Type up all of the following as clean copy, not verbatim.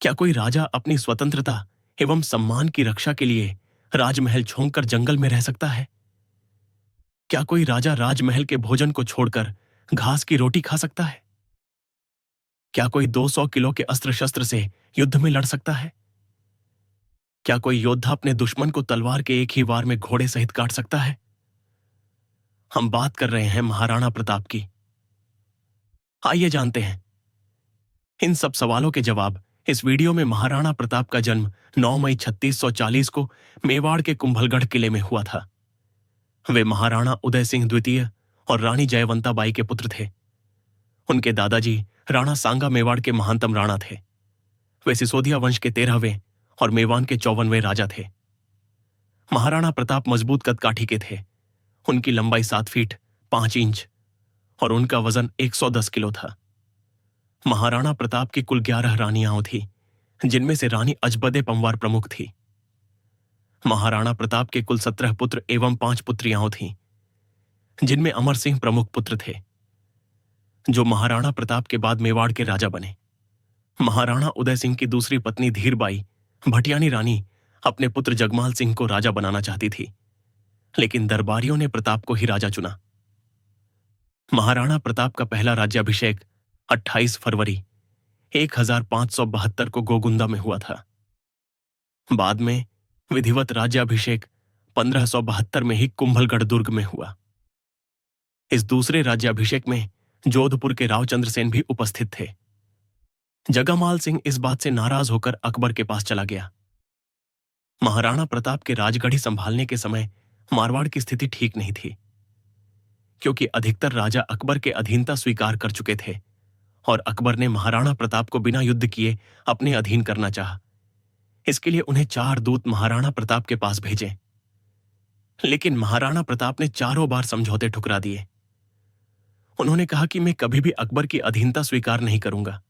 क्या कोई राजा अपनी स्वतंत्रता एवं सम्मान की रक्षा के लिए राजमहल छोड़कर जंगल में रह सकता है? क्या कोई राजा राजमहल के भोजन को छोड़कर घास की रोटी खा सकता है? क्या कोई 200 किलो के अस्त्र शस्त्र से युद्ध में लड़ सकता है? क्या कोई योद्धा अपने दुश्मन को तलवार के एक ही वार में घोड़े सहित काट सकता है? हम बात कर रहे हैं महाराणा प्रताप की। आइए जानते हैं इन सब सवालों के जवाब इस वीडियो में। महाराणा प्रताप का जन्म 9 मई 3640 को मेवाड़ के कुंभलगढ़ किले में हुआ था। वे महाराणा उदय सिंह द्वितीय और रानी जयवंता बाई के पुत्र थे। उनके दादाजी राणा सांगा मेवाड़ के महानतम राणा थे। वे सिसोदिया वंश के 13वें और मेवान के 54वें राजा थे। महाराणा प्रताप मजबूत कदकाठी के थे। उनकी लंबाई 7 फीट 5 इंच और उनका वजन 110 किलो था। महाराणा प्रताप की कुल 11 रानियां थी, जिनमें से रानी अजबदे पंवार प्रमुख थी। महाराणा प्रताप के कुल 17 पुत्र एवं 5 पुत्रियां थीं, जिनमें अमर सिंह प्रमुख पुत्र थे, जो महाराणा प्रताप के बाद मेवाड़ के राजा बने। महाराणा उदय सिंह की दूसरी पत्नी धीरबाई भटियानी रानी अपने पुत्र जगमाल सिंह को राजा बनाना चाहती थी, लेकिन दरबारियों ने प्रताप को ही राजा चुना। महाराणा प्रताप का पहला राज्याभिषेक 28 फरवरी 1572 को गोगुंदा में हुआ था। बाद में विधिवत राज्याभिषेक 1572 में ही कुंभलगढ़ दुर्ग में हुआ। इस दूसरे राज्याभिषेक में जोधपुर के रावचंद्र सेन भी उपस्थित थे। जगामाल सिंह इस बात से नाराज होकर अकबर के पास चला गया। महाराणा प्रताप के राजगढ़ी संभालने के समय मारवाड़ की स्थिति ठीक नहीं थी, क्योंकि अधिकतर राजा अकबर के अधीनता स्वीकार कर चुके थे और अकबर ने महाराणा प्रताप को बिना युद्ध किए अपने अधीन करना चाहा। इसके लिए उन्हें 4 दूत महाराणा प्रताप के पास भेजे, लेकिन महाराणा प्रताप ने चारों बार समझौते ठुकरा दिए। उन्होंने कहा कि मैं कभी भी अकबर की अधीनता स्वीकार नहीं करूंगा।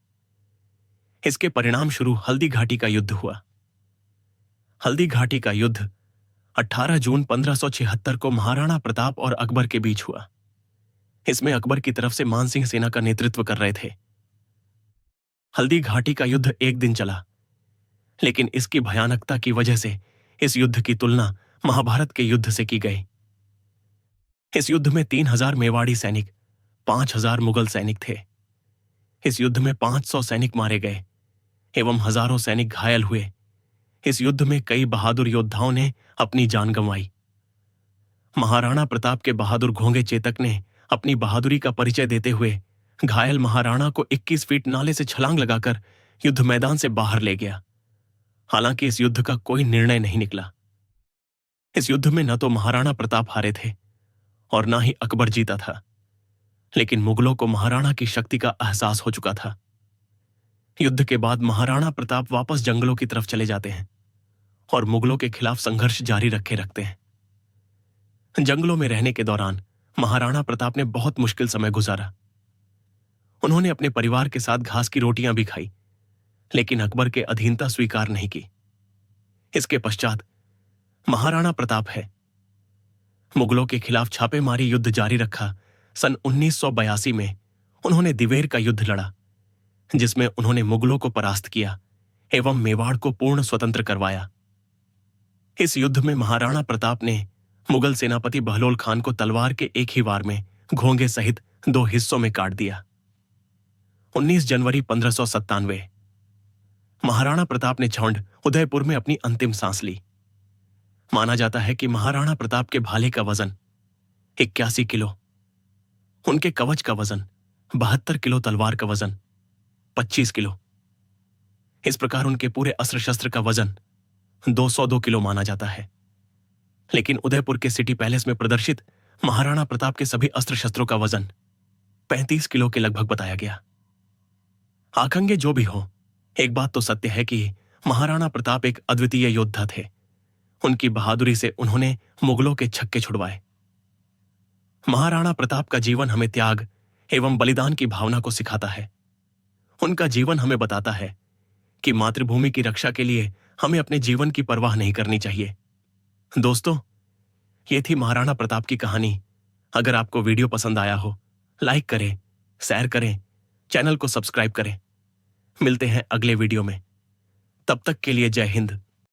इसके परिणाम स्वरूप हल्दी घाटी का युद्ध हुआ। हल्दी घाटी का युद्ध 18 जून 1576 को महाराणा प्रताप और अकबर के बीच हुआ। इसमें अकबर की तरफ से मानसिंह सेना का नेतृत्व कर रहे थे। हल्दी घाटी का युद्ध 1 दिन चला, लेकिन इसकी भयानकता की वजह से इस युद्ध की तुलना महाभारत के युद्ध से की गई। इस युद्ध में 3000 मेवाड़ी सैनिक, 5000 मुगल सैनिक थे। इस युद्ध में 500 सैनिक मारे गए एवं हजारों सैनिक घायल हुए। इस युद्ध में कई बहादुर योद्धाओं ने अपनी जान गंवाई। महाराणा प्रताप के बहादुर घोंगे चेतक ने अपनी बहादुरी का परिचय देते हुए घायल महाराणा को 21 फीट नाले से छलांग लगाकर युद्ध मैदान से बाहर ले गया। हालांकि इस युद्ध का कोई निर्णय नहीं निकला। इस युद्ध में न तो महाराणा प्रताप हारे थे और न ही अकबर जीता था, लेकिन मुगलों को महाराणा की शक्ति का एहसास हो चुका था। युद्ध के बाद महाराणा प्रताप वापस जंगलों की तरफ चले जाते हैं और मुगलों के खिलाफ संघर्ष जारी रखते हैं। जंगलों में रहने के दौरान महाराणा प्रताप ने बहुत मुश्किल समय गुजारा। उन्होंने अपने परिवार के साथ घास की रोटियां भी खाई, लेकिन अकबर के अधीनता स्वीकार नहीं की। इसके पश्चात महाराणा प्रताप है मुगलों के खिलाफ छापेमारी युद्ध जारी रखा। सन 1982 में उन्होंने दिवेर का युद्ध लड़ा, जिसमें उन्होंने मुगलों को परास्त किया एवं मेवाड़ को पूर्ण स्वतंत्र करवाया। इस युद्ध में महाराणा प्रताप ने मुगल सेनापति बहलोल खान को तलवार के एक ही वार में घोंगे सहित 2 हिस्सों में काट दिया। 19 जनवरी 1597 महाराणा प्रताप ने झुंड उदयपुर में अपनी अंतिम सांस ली। माना जाता है कि महाराणा प्रताप के भाले का वजन 81 किलो, उनके कवच का वजन 72 किलो, तलवार का वजन 25 किलो। इस प्रकार उनके पूरे अस्त्र शस्त्र का वजन 202 किलो माना जाता है। लेकिन उदयपुर के सिटी पैलेस में प्रदर्शित महाराणा प्रताप के सभी अस्त्र शस्त्रों का वजन 35 किलो के लगभग बताया गया। आखंगे जो भी हो, एक बात तो सत्य है कि महाराणा प्रताप एक अद्वितीय योद्धा थे। उनकी बहादुरी से उन्होंने मुगलों के छक्के छुड़वाए। महाराणा प्रताप का जीवन हमें त्याग एवं बलिदान की भावना को सिखाता है। उनका जीवन हमें बताता है कि मातृभूमि की रक्षा के लिए हमें अपने जीवन की परवाह नहीं करनी चाहिए। दोस्तों, ये थी महाराणा प्रताप की कहानी। अगर आपको वीडियो पसंद आया हो, लाइक करें, शेयर करें, चैनल को सब्सक्राइब करें। मिलते हैं अगले वीडियो में। तब तक के लिए जय हिंद।